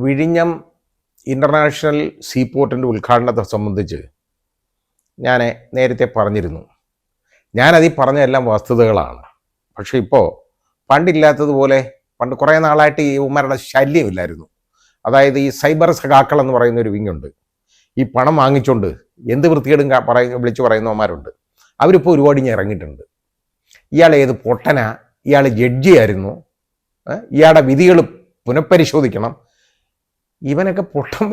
വിഴിഞ്ഞം ഇൻ്റർനാഷണൽ സീപോർട്ടിൻ്റെ ഉദ്ഘാടനത്തെ സംബന്ധിച്ച് ഞാൻ നേരത്തെ പറഞ്ഞിരുന്നു. ഞാനതീ പറഞ്ഞതെല്ലാം വസ്തുതകളാണ്. പക്ഷേ ഇപ്പോൾ പണ്ടില്ലാത്തതുപോലെ പണ്ട് കുറേ നാളായിട്ട് ഈ ഉമ്മരുടെ ശല്യമില്ലായിരുന്നു. അതായത് ഈ സൈബർ സഖാക്കൾ എന്ന് പറയുന്ന ഒരു വിങ്ങുണ്ട്. ഈ പണം വാങ്ങിച്ചുകൊണ്ട് എന്ത് വൃത്തികേടും വിളിച്ചു പറയുന്നവന്മാരുണ്ട്. അവരിപ്പോൾ ഒരുപാട് ഇങ്ങനെ ഇറങ്ങിയിട്ടുണ്ട്. ഇയാൾ ഏത് പൊട്ടനാ, ഇയാൾ ജഡ്ജിയായിരുന്നു, ഇയാളുടെ വിധികൾ പുനഃപരിശോധിക്കണം. ഇവനൊക്കെ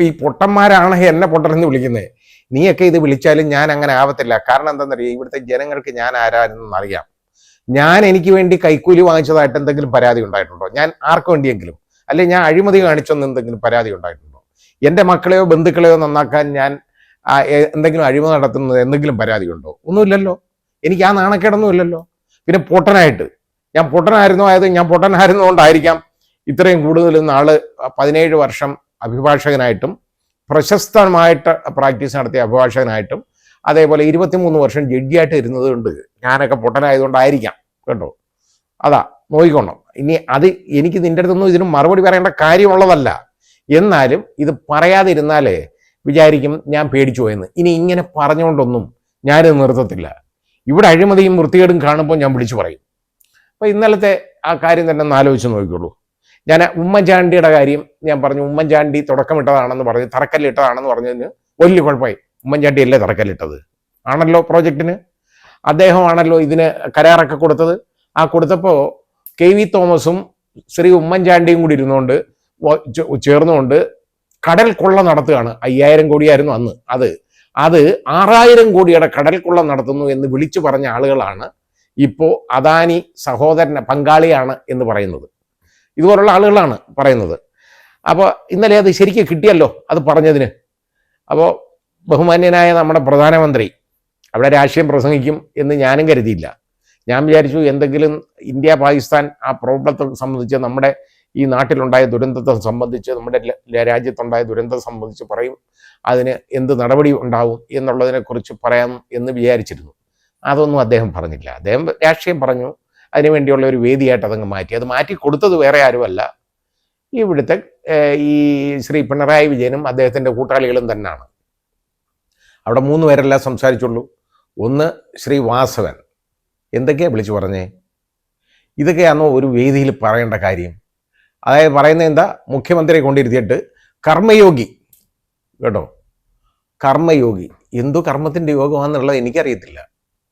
ഈ പൊട്ടന്മാരാണ് എന്നെ പൊട്ടനെന്ന് വിളിക്കുന്നത്. നീയൊക്കെ ഇത് വിളിച്ചാലും ഞാൻ അങ്ങനെ ആവത്തില്ല. കാരണം എന്താണെന്നറിയാം, ഇവിടുത്തെ ജനങ്ങൾക്ക് ഞാൻ ആരാണെന്ന് അറിയാം. ഞാൻ എനിക്ക് വേണ്ടി കൈക്കൂലി വാങ്ങിച്ചതായിട്ട് എന്തെങ്കിലും പരാതി ഉണ്ടായിട്ടുണ്ടോ? ഞാൻ ആർക്ക് വേണ്ടിയെങ്കിലും, അല്ലെങ്കിൽ ഞാൻ അഴിമതി കാണിച്ചെന്ന് എന്തെങ്കിലും പരാതി ഉണ്ടായിട്ടുണ്ടോ? എൻ്റെ മക്കളെയോ ബന്ധുക്കളെയോ നന്നാക്കാൻ ഞാൻ എന്തെങ്കിലും അഴിമതി നടത്തുന്നത് എന്തെങ്കിലും പരാതി ഉണ്ടോ? ഒന്നുമില്ലല്ലോ. എനിക്ക് ആ നാണക്കേടൊന്നും ഇല്ലല്ലോ. പിന്നെ പൊട്ടനായിട്ട് ഞാൻ പൊട്ടനായിരുന്നുകൊണ്ടായിരിക്കാം ഇത്രയും കൂടുതൽ നാള് 17 വർഷം അഭിഭാഷകനായിട്ടും പ്രശസ്തമായിട്ട് പ്രാക്ടീസ് നടത്തിയ അഭിഭാഷകനായിട്ടും അതേപോലെ 23 വർഷം ജഡ്ജിയായിട്ട് ഇരുന്നത് കൊണ്ട് ഞാനൊക്കെ പൊട്ടനായതുകൊണ്ടായിരിക്കാം കേട്ടോ. അതാ നോക്കിക്കൊണ്ടോ. ഇനി അത് എനിക്ക് നിൻ്റെ അടുത്തൊന്നും ഇതിന് മറുപടി പറയേണ്ട കാര്യമുള്ളതല്ല. എന്നാലും ഇത് പറയാതിരുന്നാലേ വിചാരിക്കും ഞാൻ പേടിച്ചു പോയെന്ന്. ഇനി ഇങ്ങനെ പറഞ്ഞുകൊണ്ടൊന്നും ഞാനിത് നിർത്തത്തില്ല. ഇവിടെ അഴിമതിയും വൃത്തികേടും കാണുമ്പോൾ ഞാൻ വിളിച്ചു പറയും. അപ്പോൾ ഇന്നലത്തെ ആ കാര്യം തന്നെ ഒന്ന് ആലോചിച്ച് നോക്കിക്കോളൂ. ഞാൻ ഉമ്മൻചാണ്ടിയുടെ കാര്യം ഞാൻ പറഞ്ഞു. ഉമ്മൻചാണ്ടി തുടക്കമിട്ടതാണെന്ന് പറഞ്ഞ് തറക്കല്ലിട്ടതാണെന്ന് പറഞ്ഞതിന് വലിയ കുഴപ്പമായി. ഉമ്മൻചാണ്ടി അല്ലേ തറക്കല്ലിട്ടത്? ആണല്ലോ പ്രോജക്റ്റിന്. അദ്ദേഹമാണല്ലോ ഇതിന് കരാറൊക്കെ കൊടുത്തത്. ആ കൊടുത്തപ്പോൾ KV തോമസും ശ്രീ ഉമ്മൻചാണ്ടിയും കൂടി ഇരുന്നുകൊണ്ട് ചേർന്നുകൊണ്ട് കടൽ കൊള്ള നടത്തുകയാണ്. 5000 കോടിയായിരുന്നു അന്ന്. അത് 6000 കോടിയുടെ കടൽ കൊള്ള നടത്തുന്നു എന്ന് വിളിച്ചു പറഞ്ഞ ആളുകളാണ് ഇപ്പോൾ അദാനി സഹോദരൻ പങ്കാളിയാണ് എന്ന് പറയുന്നത്. ഇതുപോലുള്ള ആളുകളാണ് പറയുന്നത്. അപ്പോൾ ഇന്നലെ അത് ശരിക്കും കിട്ടിയല്ലോ അത് പറഞ്ഞതിന്. അപ്പോൾ ബഹുമാന്യനായ നമ്മുടെ പ്രധാനമന്ത്രി അവിടെ രാഷ്ട്രീയം പ്രസംഗിക്കും എന്ന് ഞാനും കരുതിയില്ല. ഞാൻ വിചാരിച്ചു എന്തെങ്കിലും ഇന്ത്യ പാകിസ്ഥാൻ ആ പ്രോബ്ലത്തെ സംബന്ധിച്ച്, നമ്മുടെ ഈ നാട്ടിലുണ്ടായ ദുരന്തത്തെ സംബന്ധിച്ച്, നമ്മുടെ രാജ്യത്തുണ്ടായ ദുരന്തത്തെ സംബന്ധിച്ച് പറയും, അതിന് എന്ത് നടപടി ഉണ്ടാവും എന്നുള്ളതിനെക്കുറിച്ച് പറയാം എന്ന് വിചാരിച്ചിരുന്നു. അതൊന്നും അദ്ദേഹം പറഞ്ഞില്ല. അദ്ദേഹം രാഷ്ട്രീയം പറഞ്ഞു. അതിനുവേണ്ടിയുള്ള ഒരു വേദിയായിട്ട് അതങ്ങ് മാറ്റി. അത് മാറ്റി കൊടുത്തത് വേറെ ആരുമല്ല, ഇവിടുത്തെ ഈ ശ്രീ പിണറായി വിജയനും അദ്ദേഹത്തിൻ്റെ കൂട്ടാളികളും തന്നെയാണ്. അവിടെ 3 പേരല്ല സംസാരിച്ചുള്ളൂ. ഒന്ന് ശ്രീ വാസവൻ. എന്തൊക്കെയാണ് വിളിച്ചു പറഞ്ഞേ? ഇതൊക്കെയാണോ ഒരു വേദിയിൽ പറയേണ്ട കാര്യം? അതായത് പറയുന്നത് എന്താ, മുഖ്യമന്ത്രിയെ കൊണ്ടിരുത്തിയിട്ട് കർമ്മയോഗി കേട്ടോ, കർമ്മയോഗി. എന്തോ കർമ്മത്തിൻ്റെ യോഗമാണെന്നുള്ളത് എനിക്കറിയത്തില്ല.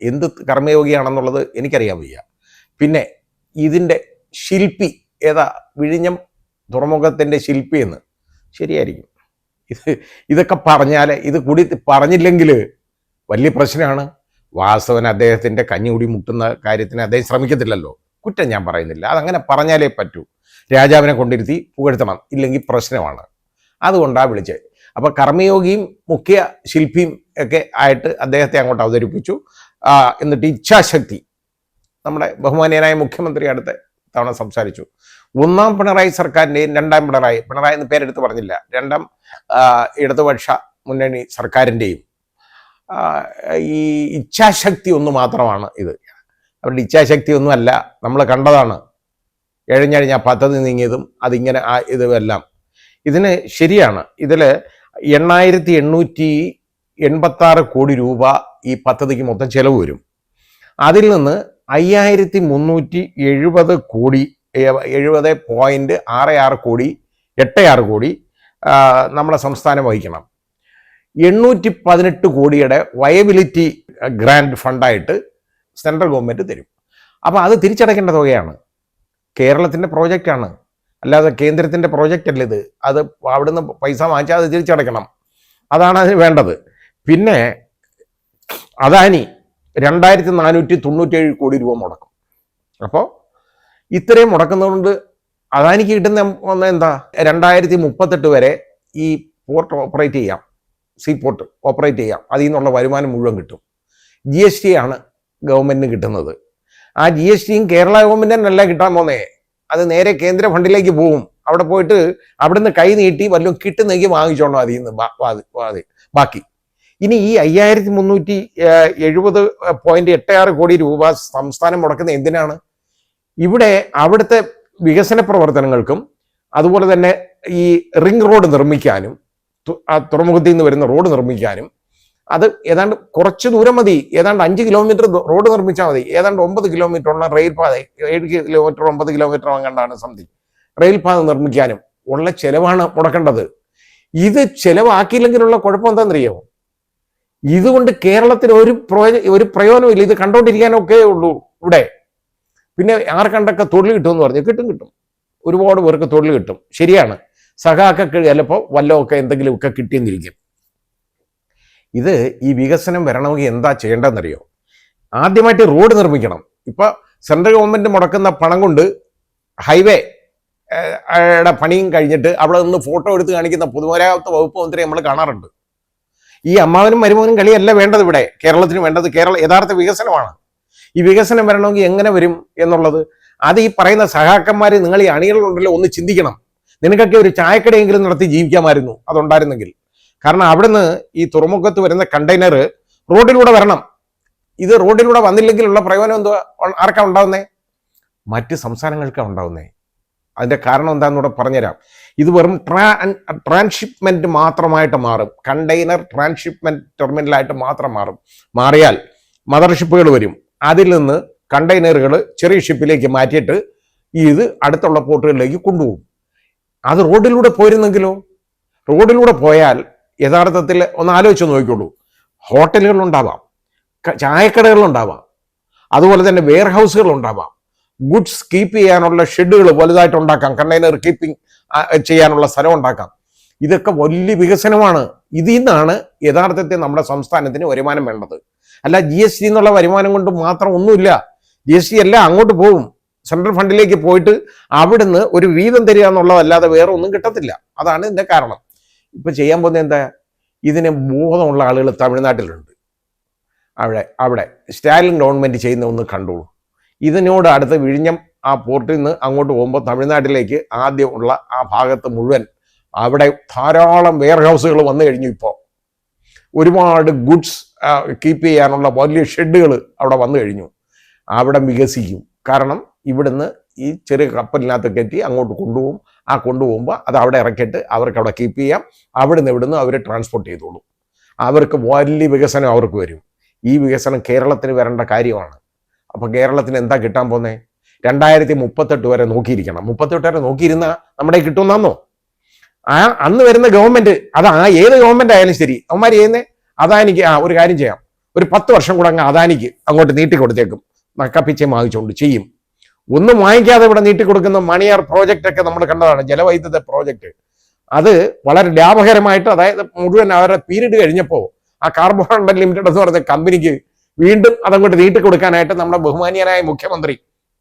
എന്ത് കർമ്മയോഗിയാണെന്നുള്ളത് എനിക്കറിയാൻ വയ്യ. പിന്നെ ഇതിൻ്റെ ശില്പി ഏതാ? വിഴിഞ്ഞം തുറമുഖത്തിൻ്റെ ശില്പി എന്ന്. ശരിയായിരിക്കും. ഇതൊക്കെ പറഞ്ഞാൽ, ഇത് കൂടി പറഞ്ഞില്ലെങ്കിൽ വലിയ പ്രശ്നമാണ്. വാസവൻ അദ്ദേഹത്തിൻ്റെ കഞ്ഞികുടി മുട്ടുന്ന കാര്യത്തിന് അദ്ദേഹം ശ്രമിക്കത്തില്ലല്ലോ. കുറ്റം ഞാൻ പറയുന്നില്ല. അതങ്ങനെ പറഞ്ഞാലേ പറ്റൂ. രാജാവിനെ കൊണ്ടിരുത്തി പുകഴ്ത്തണം, ഇല്ലെങ്കിൽ പ്രശ്നമാണ്. അതുകൊണ്ടാണ് വിളിച്ചത്. അപ്പോൾ കർമ്മയോഗിയും മുഖ്യ ശില്പിയും ഒക്കെ ആയിട്ട് അദ്ദേഹത്തെ അങ്ങോട്ട് അവതരിപ്പിച്ചു. എന്നിട്ട് ഇച്ഛാശക്തി നമ്മുടെ ബഹുമാനീയനായ മുഖ്യമന്ത്രി അടുത്ത തവണ സംസാരിച്ചു. 1ാം പിണറായി സർക്കാരിൻ്റെയും 2ാം പിണറായി എന്ന് പേരെടുത്ത് പറഞ്ഞില്ല, 2ാം ഇടതുപക്ഷ മുന്നണി സർക്കാരിൻ്റെയും ഈ ഇച്ഛാശക്തി ഒന്ന് മാത്രമാണ് ഇത്. അവരുടെ ഇച്ഛാശക്തി ഒന്നുമല്ല, നമ്മൾ കണ്ടതാണ്. എഴഞ്ഞഴിഞ്ഞ പദ്ധതി നീങ്ങിയതും അതിങ്ങനെ ഇതുമെല്ലാം ഇതിന് ശരിയാണ്. ഇതിൽ 8886 കോടി രൂപ ഈ പദ്ധതിക്ക് മൊത്തം ചെലവ് വരും. അതിൽ നിന്ന് 5370 കോടി 70.66 കോടി 86 കോടി നമ്മുടെ സംസ്ഥാനം വഹിക്കണം. 818 കോടിയുടെ വയബിലിറ്റി ഗ്രാൻഡ് ഫണ്ടായിട്ട് സെൻട്രൽ ഗവൺമെൻറ് തരും. അപ്പോൾ അത് തിരിച്ചടയ്ക്കേണ്ട തുകയാണ്. കേരളത്തിൻ്റെ പ്രോജക്റ്റാണ്, അല്ലാതെ കേന്ദ്രത്തിൻ്റെ പ്രോജക്റ്റ് അല്ല ഇത്. അത് അവിടുന്ന് പൈസ വാങ്ങിച്ചാൽ അത് തിരിച്ചടയ്ക്കണം. അതാണ് അതിന് വേണ്ടത്. പിന്നെ അദാനി 2497 കോടി രൂപ മുടക്കും. അപ്പോൾ ഇത്രയും മുടക്കുന്നതുകൊണ്ട് അദാനിക്ക് കിട്ടുന്ന എന്താ, 2038 വരെ ഈ പോർട്ട് ഓപ്പറേറ്റ് ചെയ്യാം, സീ പോർട്ട് ഓപ്പറേറ്റ് ചെയ്യാം. അതിൽ നിന്നുള്ള വരുമാനം മുഴുവൻ കിട്ടും. GST ആണ് ഗവൺമെൻറ്റിന് കിട്ടുന്നത്. ആ GSTയും കേരള ഗവൺമെൻറ്റിനല്ല കിട്ടാൻ പോകുന്നേ, അത് നേരെ കേന്ദ്ര ഫണ്ടിലേക്ക് പോവും. അവിടെ പോയിട്ട് അവിടുന്ന് കൈ നീട്ടി വല്ലതും കിട്ടുന്നെങ്കിൽ വാങ്ങിച്ചോണം അതിൽ നിന്ന് ബാക്കി. ഇനി ഈ 5370.86 കോടി രൂപ സംസ്ഥാനം മുടക്കുന്ന എന്തിനാണ്? ഇവിടെ അവിടുത്തെ വികസന പ്രവർത്തനങ്ങൾക്കും അതുപോലെ തന്നെ ഈ റിംഗ് റോഡ് നിർമ്മിക്കാനും ആ തുറമുഖത്തിൽ നിന്ന് വരുന്ന റോഡ് നിർമ്മിക്കാനും അത് ഏതാണ്ട് കുറച്ച് ദൂരം മതി, ഏതാണ്ട് 5 കിലോമീറ്റർ റോഡ് നിർമ്മിച്ചാൽ മതി, ഏതാണ്ട് 9 കിലോമീറ്ററുള്ള റെയിൽപാത, 7 കിലോമീറ്റർ 9 കിലോമീറ്റർ അങ്ങാണ്ടാണ് സംതിങ് റെയിൽപാത നിർമ്മിക്കാനും ഉള്ള ചെലവാണ് മുടക്കേണ്ടത്. ഇത് ചെലവാക്കിയില്ലെങ്കിലുള്ള കുഴപ്പം എന്താണെന്നറിയാമോ? ഇതുകൊണ്ട് കേരളത്തിന് ഒരു പ്രയോജനമില്ല. ഇത് കണ്ടോണ്ടിരിക്കാനൊക്കെ ഉള്ളൂ ഇവിടെ. പിന്നെ ആർക്കണ്ടൊക്കെ തൊഴിൽ കിട്ടുമെന്ന് പറഞ്ഞു, കിട്ടും. ഒരുപാട് പേർക്ക് തൊഴിൽ കിട്ടും, ശരിയാണ്. സഖാക്കൾക്ക് ചിലപ്പോൾ വല്ലതൊക്കെ എന്തെങ്കിലുമൊക്കെ കിട്ടിയെന്നിരിക്കും. ഇത് ഈ വികസനം വരണമെങ്കിൽ എന്താ ചെയ്യേണ്ടതെന്നറിയോ? ആദ്യമായിട്ട് റോഡ് നിർമ്മിക്കണം. ഇപ്പൊ സെൻട്രൽ ഗവൺമെന്റ് മുടക്കുന്ന പണം കൊണ്ട് ഹൈവേ പണിയും കഴിഞ്ഞിട്ട് അവിടെ നിന്ന് ഫോട്ടോ എടുത്ത് കാണിക്കുന്ന പൊതുമരാമത്ത് വകുപ്പ് മന്ത്രി നമ്മൾ കാണാറുണ്ട്. ഈ അമ്മാവനും മരുമോനും കളിയല്ല വേണ്ടത് ഇവിടെ. കേരളത്തിന് വേണ്ടത് യഥാർത്ഥ വികസനമാണ്. ഈ വികസനം വരണമെങ്കിൽ എങ്ങനെ വരും എന്നുള്ളത് അത് ഈ പറയുന്ന സഹാക്കന്മാർ, നിങ്ങൾ ഈ അണികളുണ്ടല്ലോ, ഒന്ന് ചിന്തിക്കണം. നിനക്കൊക്കെ ഒരു ചായക്കടയെങ്കിലും നടത്തി ജീവിക്കാമായിരുന്നു അതുണ്ടായിരുന്നെങ്കിൽ. കാരണം അവിടുന്ന് ഈ തുറമുഖത്ത് വരുന്ന കണ്ടെയ്നർ റോഡിലൂടെ വരണം. ഇത് റോഡിലൂടെ വന്നില്ലെങ്കിലുള്ള പ്രയോജനം എന്തോ ആർക്കാ ഉണ്ടാവുന്നേ? മറ്റ് സംസ്ഥാനങ്ങൾക്കാണ് ഉണ്ടാവുന്നേ. അതിന്റെ കാരണം എന്താണെന്നൂടെ പറഞ്ഞുതരാം. ഇത് വെറും ട്രാൻസ്ഷിപ്മെന്റ് മാത്രമായിട്ട് മാറും. കണ്ടെയ്നർ ട്രാൻസ്ഷിപ്മെന്റ് ടെർമിനലായിട്ട് മാത്രം മാറിയാൽ മദർഷിപ്പുകൾ വരും. അതിൽ നിന്ന് കണ്ടെയ്നറുകൾ ചെറിയ ഷിപ്പിലേക്ക് മാറ്റിയിട്ട് ഇത് അടുത്തുള്ള പോർട്ടുകളിലേക്ക് കൊണ്ടുപോകും. അത് റോഡിലൂടെ പോയിരുന്നെങ്കിലോ? റോഡിലൂടെ പോയാൽ യഥാർത്ഥത്തിൽ ഒന്ന് ആലോചിച്ച് നോക്കിക്കോളൂ. ഹോട്ടലുകളുണ്ടാവാം, ചായക്കടകളുണ്ടാവാം, അതുപോലെ തന്നെ വെയർ ഹൗസുകൾ ഉണ്ടാവാം, ഗുഡ്സ് കീപ്പ് ചെയ്യാനുള്ള ഷെഡുകൾ വലുതായിട്ട് ഉണ്ടാക്കാം, കണ്ടെയ്നർ കീപ്പിംഗ് ചെയ്യാനുള്ള സ്ഥലം ഉണ്ടാക്കാം. ഇതൊക്കെ വലിയ വികസനമാണ്. ഇതിൽ നിന്നാണ് യഥാർത്ഥത്തിൽ നമ്മുടെ സംസ്ഥാനത്തിന് വരുമാനം വേണ്ടത്. അല്ല GST എന്നുള്ള വരുമാനം കൊണ്ട് മാത്രം ഒന്നുമില്ല. GST എല്ലാം അങ്ങോട്ട് പോകും, സെൻട്രൽ ഫണ്ടിലേക്ക് പോയിട്ട് അവിടുന്ന് ഒരു വീതം തരിക എന്നുള്ളതല്ലാതെ വേറെ ഒന്നും കിട്ടത്തില്ല. അതാണ് ഇതിന്റെ കാരണം. ഇപ്പൊ ചെയ്യാൻ പോകുന്നത് എന്താ? ഇതിന് ബോധമുള്ള ആളുകൾ തമിഴ്നാട്ടിലുണ്ട്. അവിടെ സ്റ്റാലിൻ ഗവൺമെന്റ് ചെയ്യുന്ന ഒന്ന് കണ്ടോളൂ. ഇതിനോട് അടുത്ത് വിഴിഞ്ഞം ആ പോർട്ടിൽ നിന്ന് അങ്ങോട്ട് പോകുമ്പോൾ തമിഴ്നാട്ടിലേക്ക് ആദ്യം ഉള്ള ആ ഭാഗത്ത് മുഴുവൻ അവിടെ ധാരാളം വെയർ ഹൗസുകൾ വന്നു കഴിഞ്ഞു. ഇപ്പോൾ ഒരുപാട് ഗുഡ്സ് കീപ്പ് ചെയ്യാനുള്ള വലിയ ഷെഡുകൾ അവിടെ വന്നു കഴിഞ്ഞു. അവിടെ വികസിക്കും. കാരണം ഇവിടുന്ന് ഈ ചെറിയ കപ്പലിനകത്ത് കയറ്റി അങ്ങോട്ട് കൊണ്ടുപോകും. ആ കൊണ്ടുപോകുമ്പോൾ അത് അവിടെ ഇറക്കിയിട്ട് അവർക്ക് അവിടെ കീപ്പ് ചെയ്യാം. ഇവിടുന്ന് അവർ ട്രാൻസ്പോർട്ട് ചെയ്തോളും. അവർക്ക് വലിയ വികസനം അവർക്ക് വരും. ഈ വികസനം കേരളത്തിന് വരേണ്ട കാര്യമാണ്. അപ്പം കേരളത്തിന് എന്താ കിട്ടാൻ പോകുന്നത്? 2038 വരെ നോക്കിയിരിക്കണം. 38 വരെ നോക്കിയിരുന്ന നമ്മുടെ കിട്ടുമെന്നാന്നോ? അന്ന് വരുന്ന ഗവൺമെന്റ്, ഏത് ഗവൺമെന്റ് ആയാലും ശരി, അവന്മാർ ചെയ്യുന്നേ അദാനിക്ക് ഒരു കാര്യം ചെയ്യാം, ഒരു 10 വർഷം കൂടെ അദാനിക്ക് അങ്ങോട്ട് നീട്ടിക്കൊടുത്തേക്കും. നക്കപ്പിച്ചയും വാങ്ങിച്ചുകൊണ്ട് ചെയ്യും. ഒന്നും വാങ്ങിക്കാതെ ഇവിടെ നീട്ടിക്കൊടുക്കുന്ന മണിയാർ പ്രോജക്റ്റ് ഒക്കെ നമ്മൾ കണ്ടതാണ്, ജലവൈദ്യുത പ്രോജക്റ്റ്. അത് വളരെ ലാഭകരമായിട്ട്, അതായത് മുഴുവൻ അവരുടെ പീരീഡ് കഴിഞ്ഞപ്പോൾ ആ കാർബോൺ ലിമിറ്റഡ് എന്ന് പറഞ്ഞ കമ്പനിക്ക് വീണ്ടും അതങ്ങോട്ട് നീട്ടിക്കൊടുക്കാനായിട്ട് നമ്മുടെ ബഹുമാനീയനായ മുഖ്യമന്ത്രി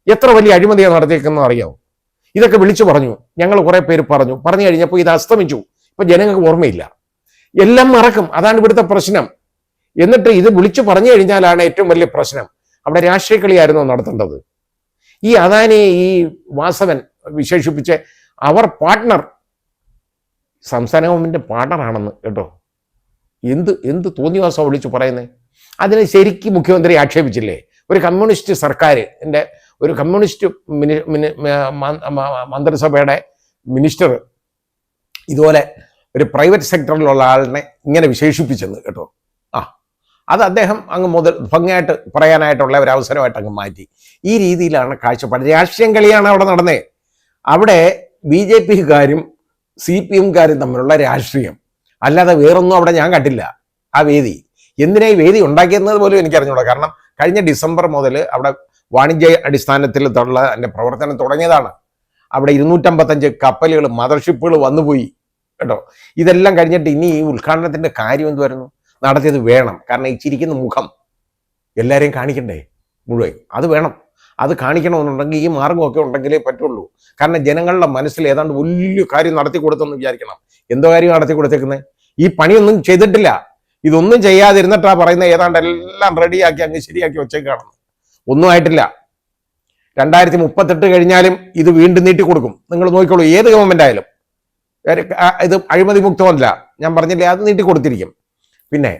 എത്ര വലിയ അഴിമതിയാണ് നടത്തിയേക്കുന്നത് അറിയാമോ? ഇതൊക്കെ വിളിച്ചു പറഞ്ഞു. ഞങ്ങൾ കുറെ പേര് പറഞ്ഞു കഴിഞ്ഞപ്പോൾ ഇത് അസ്തമിച്ചു. ഇപ്പൊ ജനങ്ങൾക്ക് ഓർമ്മയില്ല, എല്ലാം മറക്കും. അതാണ് ഇവിടുത്തെ പ്രശ്നം. എന്നിട്ട് ഇത് വിളിച്ചു പറഞ്ഞു കഴിഞ്ഞാലാണ് ഏറ്റവും വലിയ പ്രശ്നം. അവിടെ രാഷ്ട്രീയ കളിയായിരുന്നു നടത്തേണ്ടത്. ഈ അദാനി, ഈ വാസവൻ വിശേഷിപ്പിച്ച് അവർ പാർട്ട്ണർ, സംസ്ഥാന ഗവൺമെന്റ് പാർട്ട്ണറാണെന്ന് കേട്ടോ. എന്ത് തോന്നിവാസം വിളിച്ചു പറയുന്നത്? അതിനെ ശരിക്കും മുഖ്യമന്ത്രി ആക്ഷേപിച്ചില്ലേ? ഒരു കമ്മ്യൂണിസ്റ്റ് സർക്കാരിൻ്റെ, ഒരു കമ്മ്യൂണിസ്റ്റ് മന്ത്രിസഭയുടെ മിനിസ്റ്റർ ഇതുപോലെ ഒരു പ്രൈവറ്റ് സെക്ടറിലുള്ള ആളിനെ ഇങ്ങനെ വിശേഷിപ്പിച്ചെന്ന് കേട്ടോ. അത് അദ്ദേഹം അങ്ങ് ഭംഗിയായിട്ട് പറയാനായിട്ടുള്ള ഒരു അവസരമായിട്ട് അങ്ങ് മാറ്റി. ഈ രീതിയിലാണ് കാഴ്ചപ്പാട്. രാഷ്ട്രീയം കളിയാണ് അവിടെ നടന്നേ. അവിടെ BJPക്കാരും CPMകാരും തമ്മിലുള്ള രാഷ്ട്രീയം, അല്ലാതെ വേറൊന്നും അവിടെ ഞാൻ കണ്ടില്ല. ആ വേദി എന്തിനാ ഈ വേദി ഉണ്ടാക്കിയെന്നത് പോലും എനിക്കറിഞ്ഞൂടാ. കാരണം കഴിഞ്ഞ ഡിസംബർ മുതൽ അവിടെ വാണിജ്യ അടിസ്ഥാനത്തിൽ എൻ്റെ പ്രവർത്തനം തുടങ്ങിയതാണ്. അവിടെ 255 കപ്പലുകൾ, മദർഷിപ്പുകൾ വന്നുപോയി കേട്ടോ. ഇതെല്ലാം കഴിഞ്ഞിട്ട് ഇനി ഈ ഉദ്ഘാടനത്തിന്റെ കാര്യം എന്തുവായിരുന്നു? നടത്തിയത് വേണം. കാരണം ഈ ചിരിക്കുന്ന മുഖം എല്ലാവരെയും കാണിക്കണ്ടേ മുഴുവൻ? അത് വേണം. അത് കാണിക്കണമെന്നുണ്ടെങ്കിൽ ഈ മാർഗമൊക്കെ ഉണ്ടെങ്കിലേ പറ്റുള്ളൂ. കാരണം ജനങ്ങളുടെ മനസ്സിൽ ഏതാണ്ട് വലിയ കാര്യം നടത്തി കൊടുത്തെന്ന് വിചാരിക്കണം. എന്തോ കാര്യം നടത്തി കൊടുത്തേക്കുന്നത്? ഈ പണിയൊന്നും ചെയ്തിട്ടില്ല. ഇതൊന്നും ചെയ്യാതിരുന്നിട്ടാ പറയുന്നത് ഏതാണ്ട് എല്ലാം റെഡിയാക്കി അങ്ങ് ശരിയാക്കി വെച്ചേക്കാണെന്ന്. ഒന്നും ആയിട്ടില്ല. 2038 കഴിഞ്ഞാലും ഇത് വീണ്ടും നീട്ടിക്കൊടുക്കും. നിങ്ങൾ നോക്കിക്കോളൂ, ഏത് ഗവൺമെന്റ് ആയാലും. ഇത് അഴിമതി മുക്തമല്ല, ഞാൻ പറഞ്ഞില്ലേ, അത് നീട്ടിക്കൊടുത്തിരിക്കും. പിന്നെ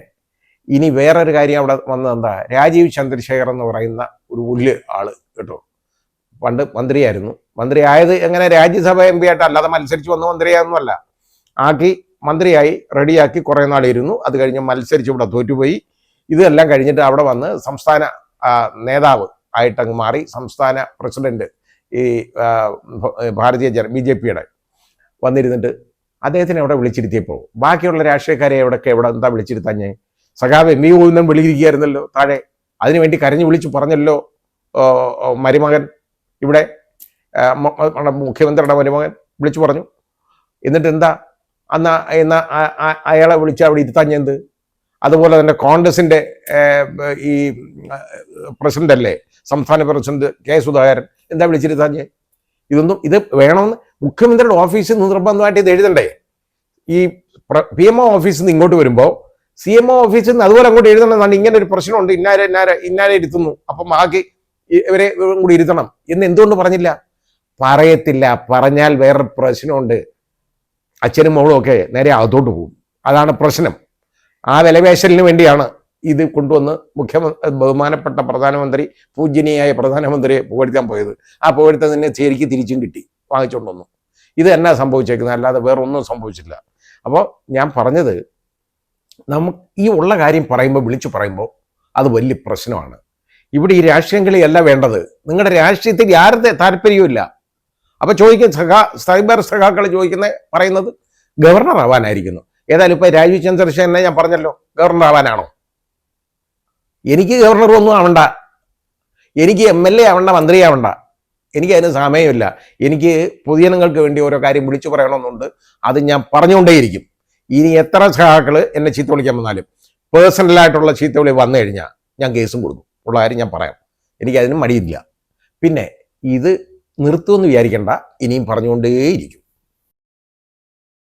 ഇനി വേറൊരു കാര്യം അവിടെ വന്നത് എന്താ? രാജീവ് ചന്ദ്രശേഖർ എന്ന് പറയുന്ന ഒരു വലിയ ആള് കേട്ടോ, പണ്ട് മന്ത്രിയായിരുന്നു. മന്ത്രി ആയത് എങ്ങനെ രാജ്യസഭ എം പി ആയിട്ട് അല്ലാതെ മത്സരിച്ച് വന്ന് മന്ത്രിയായൊന്നുമല്ല. ആക്കി മന്ത്രിയായി റെഡിയാക്കി കുറേ നാളിരുന്നു. അത് കഴിഞ്ഞ് മത്സരിച്ച് ഇവിടെ തോറ്റുപോയി. ഇതെല്ലാം കഴിഞ്ഞിട്ട് അവിടെ വന്ന് സംസ്ഥാന നേതാവ് ആയിട്ടങ്ങ് മാറി. സംസ്ഥാന പ്രസിഡന്റ് ഈ BJPയുടെ വന്നിരുന്നിട്ട് അദ്ദേഹത്തിനെ അവിടെ വിളിച്ചിരുത്തിയപ്പോൾ ബാക്കിയുള്ള രാഷ്ട്രീയക്കാരെ എവിടെ എന്താ വിളിച്ചിരുത്താഞ്ഞേ? സഖാവ് എം വി ഗോവിന്ദൻ വിളിയിരിക്കുകയായിരുന്നല്ലോ താഴെ. അതിനുവേണ്ടി കരഞ്ഞു വിളിച്ചു പറഞ്ഞല്ലോ മരുമകൻ, ഇവിടെ മുഖ്യമന്ത്രിയുടെ മരുമകൻ വിളിച്ചു പറഞ്ഞു. എന്നിട്ട് എന്താ എന്നാ അയാളെ വിളിച്ച് അവിടെ ഇരുത്താഞ്ഞെന്ത്? അതുപോലെ തന്നെ കോൺഗ്രസിന്റെ ഈ പ്രസിഡന്റ് അല്ലേ, സംസ്ഥാന പ്രസിഡന്റ് കെ സുധാകരൻ, എന്താ വിളിച്ചിരുത്താഞ്ഞേ? ഇത് വേണമെന്ന് മുഖ്യമന്ത്രിയുടെ ഓഫീസിൽ നിന്ന് നിർബന്ധമായിട്ട് ഇത് എഴുതണ്ടേ? ഈ PMO ഓഫീസിൽ നിന്ന് ഇങ്ങോട്ട് വരുമ്പോൾ CMO ഓഫീസിൽ നിന്ന് അതുപോലെ അങ്ങോട്ട് എഴുതണമെന്നാണ്. ഇങ്ങനെ ഒരു പ്രശ്നമുണ്ട്, ഇന്നാരെ ഇരുത്തുന്നു, അപ്പം ബാക്കി ഇവരെ കൂടി ഇരുത്തണം എന്ന് എന്തുകൊണ്ട് പറഞ്ഞില്ല? പറയത്തില്ല. പറഞ്ഞാൽ വേറൊരു പ്രശ്നമുണ്ട്. അച്ഛനും മോളും ഒക്കെ നേരെ അകത്തോട്ട് പോകും. അതാണ് പ്രശ്നം. ആ വിലപേശലിന് വേണ്ടിയാണ് ഇത് കൊണ്ടുവന്ന് ബഹുമാനപ്പെട്ട പ്രധാനമന്ത്രി, പൂജ്യനീയായ പ്രധാനമന്ത്രിയെ പുകഴ്ത്താൻ പോയത്. ആ പുകഴ്ത്തതിനെ ശരിക്ക് തിരിച്ചും കിട്ടി, വാങ്ങിച്ചുകൊണ്ടുവന്നു. ഇത് എന്നാ സംഭവിച്ചേക്കുന്നത്, അല്ലാതെ വേറെ ഒന്നും സംഭവിച്ചില്ല. അപ്പോൾ ഞാൻ പറഞ്ഞത്, നമുക്ക് ഈ ഉള്ള കാര്യം പറയുമ്പോൾ, വിളിച്ചു പറയുമ്പോൾ അത് വലിയ പ്രശ്നമാണ്. ഇവിടെ ഈ രാഷ്ട്രീയം കളിയല്ല വേണ്ടത്. നിങ്ങളുടെ രാഷ്ട്രീയത്തിൽ ആരുടെ താല്പര്യവുമില്ല. അപ്പൊ ചോദിക്കുന്ന സൈബർ സഖാക്കൾ പറയുന്നത് ഗവർണർ ആവാനായിരിക്കുന്നു. ഏതായാലും ഇപ്പൊ രാജീവ് ചന്ദ്രശേഖരനെ ഞാൻ പറഞ്ഞല്ലോ, ഗവർണർ ആവാനാണോ? എനിക്ക് ഗവർണർ ഒന്നും ആവണ്ട, എനിക്ക് MLA ആവണ്ട, മന്ത്രിയാവണ്ട. എനിക്ക് അതിന് സമയമില്ല. എനിക്ക് പൊതുജനങ്ങൾക്ക് വേണ്ടി ഓരോ കാര്യം വിളിച്ചു പറയണമെന്നുണ്ട്. അത് ഞാൻ പറഞ്ഞുകൊണ്ടേയിരിക്കും. ഇനി എത്ര സഖാക്കൾ എന്നെ ചീത്ത വിളിക്കാൻ വന്നാലും, പേഴ്സണലായിട്ടുള്ള ചീത്ത വിളി വന്നു കഴിഞ്ഞാൽ ഞാൻ കേസും കൊടുക്കും. ഉള്ള കാര്യം ഞാൻ പറയാം. എനിക്കതിന് മടിയില്ല. പിന്നെ ഇത് നിർത്തുമെന്ന് വിചാരിക്കേണ്ട, ഇനിയും പറഞ്ഞുകൊണ്ടേയിരിക്കും.